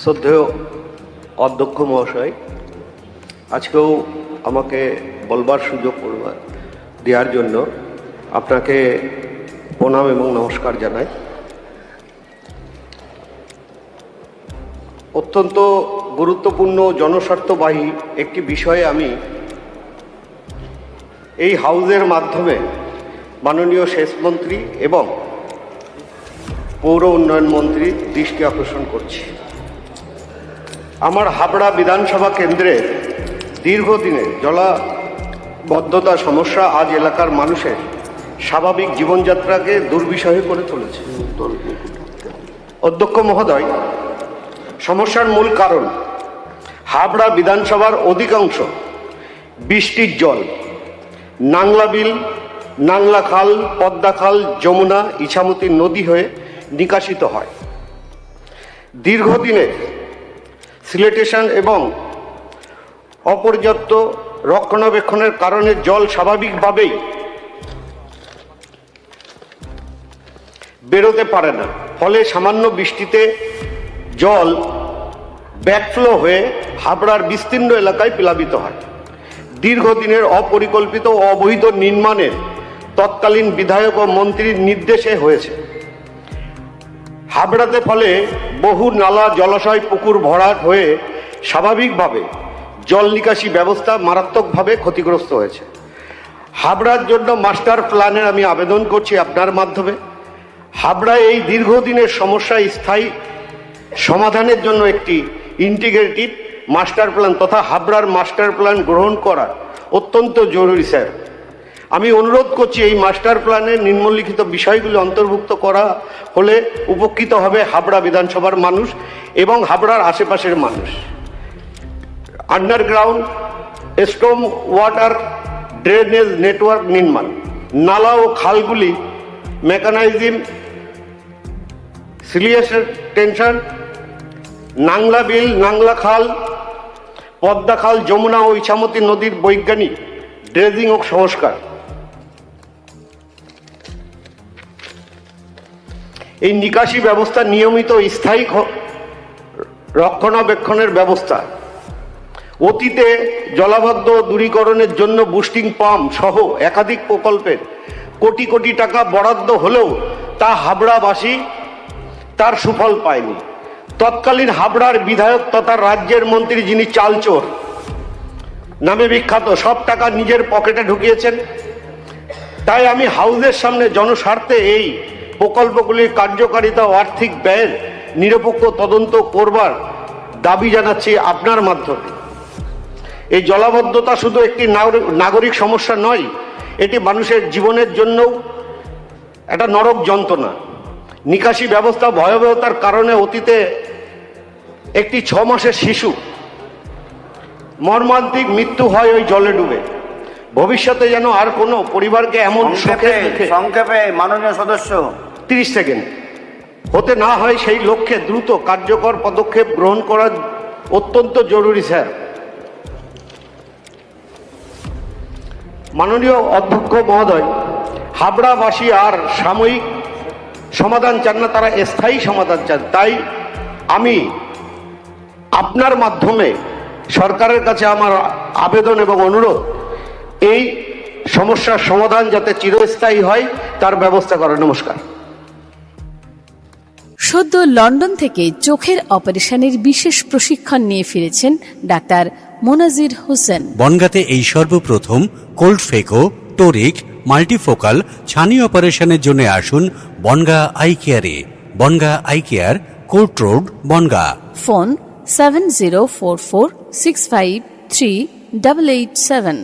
শ্রদ্ধেয় অধ্যক্ষ মহাশয়, আজকেও আমাকে বলবার সুযোগ দেওয়ার জন্য আপনাকে প্রণাম এবং নমস্কার জানাই। অত্যন্ত গুরুত্বপূর্ণ জনস্বার্থবাহী একটি বিষয়ে আমি এই হাউজের মাধ্যমে মাননীয় সেচমন্ত্রী এবং পৌর উন্নয়ন মন্ত্রীর দৃষ্টি আকর্ষণ করছি। আমার হাবড়া বিধানসভা কেন্দ্রের দীর্ঘদিনের জলাবদ্ধতা সমস্যা আজ এলাকার মানুষের স্বাভাবিক জীবনযাত্রাকে দুর্বিষহ করে তুলেছে। অধ্যক্ষ মহোদয়, সমস্যার মূল কারণ হাবড়া বিধানসভার অধিকাংশ বৃষ্টির জল নাংলা বিল, নাংলা খাল, পদ্মা খাল, যমুনা, ইছামতি নদী হয়ে নিকাশিত হয়। দীর্ঘদিনের সিলেটেশন এবং অপর্যাপ্ত রক্ষণাবেক্ষণের কারণে জল স্বাভাবিকভাবেই বেরোতে পারে না, ফলে সামান্য বৃষ্টিতে জল ব্যাকফ্লো হয়ে হাবড়ার বিস্তীর্ণ এলাকায় প্লাবিত হয়। দীর্ঘদিনের অপরিকল্পিত ও অবৈধ নির্মাণের তৎকালীন বিধায়ক ও মন্ত্রীর নির্দেশে হয়েছে। হাবড়াতে ফলে বহু নালা, জলাশয়, পুকুর ভরাট হয়ে স্বাভাবিকভাবে জল নিকাশি ব্যবস্থা মারাত্মকভাবে ক্ষতিগ্রস্ত হয়েছে। হাবড়ার জন্য মাস্টার প্ল্যানের আমি আবেদন করছি আপনার মাধ্যমে। হাবড়ায় এই দীর্ঘদিনের সমস্যা স্থায়ী সমাধানের জন্য একটি ইন্টিগ্রেটিভ মাস্টার প্ল্যান তথা হাবড়ার মাস্টার প্ল্যান গ্রহণ করা অত্যন্ত জরুরি স্যার। আমি অনুরোধ করছি এই মাস্টার প্ল্যানে নিম্নলিখিত বিষয়গুলি অন্তর্ভুক্ত করা হলে উপকৃত হবে হাবড়া বিধানসভার মানুষ এবং হাবড়ার আশেপাশের মানুষ। Underground storm water drainage network নির্মাণ, নালা ও খালগুলি মেকানাইজিম সিলিয়েশন টেনশন, নাংলা বিল, নাংলা খাল, পদ্মা খাল, যমুনা ও ইছামতি নদীর বৈজ্ঞানিক ড্রেজিং ও সংস্কার। এই নিকাশি ব্যবস্থা নিয়মিত স্থায়ী রক্ষণাবেক্ষণের ব্যবস্থা। অতীতে জলাবদ্ধ দূরীকরণের জন্য বুস্টিং পাম্প সহ একাধিক প্রকল্পের কোটি কোটি টাকা বরাদ্দ হলেও তা হাবড়াবাসী তার সুফল পায়নি। তৎকালীন হাবড়ার বিধায়ক তথা রাজ্যের মন্ত্রী, যিনি চালচোর নামে বিখ্যাত, সব টাকা নিজের পকেটে ঢুকিয়েছেন। তাই আমি হাউজের সামনে জনস্বার্থে এই প্রকল্পগুলির কার্যকারিতা ও আর্থিক ব্যয়ের নিরপেক্ষ তদন্ত করবার দাবি জানাচ্ছি আপনার মাধ্যমে। এই জলাবদ্ধতা শুধু একটি নাগরিক সমস্যা নয়, এটি মানুষের জীবনের জন্যও একটা নরক যন্ত্রণা। নিকাশি ব্যবস্থা ভয়াবহতার কারণে অতীতে একটি 6 মাসের শিশু মর্মান্তিক মৃত্যু হয় ওই জলে ডুবে। ভবিষ্যতে যেন আর কোনো পরিবারকে এমন সংক্ষেপে মাননীয় সদস্য 30 সেকেন্ড হতে না হয়, সেই লক্ষ্যে দ্রুত কার্যকর পদক্ষেপ গ্রহণ করা অত্যন্ত জরুরি স্যার। মাননীয় অধ্যক্ষ মহোদয়, হাবড়াবাসী আর সাময়িক সমাধান চান না, তারা স্থায়ী সমাধান চান। তাই আমি আপনার মাধ্যমে সরকারের কাছে আমার আবেদন এবং অনুরোধ, এই সমস্যার সমাধান যাতে চিরস্থায়ী হয় তার ব্যবস্থা করা। নমস্কার। সদ্য লন্ডন থেকে চোখের অপারেশনের বিশেষ প্রশিক্ষণ নিয়ে ফিরেছেন ডাক্তার মোনাজির হোসেন। বনগাঁতে এই সর্বপ্রথম কোল্ড ফেকো, টোরিক, মাল্টিফোকাল ছানি অপারেশনের জন্য আসুন বনগাঁ আই কেয়ারে। Bangaon eye care, court road, Bangaon. Phone 704446538887।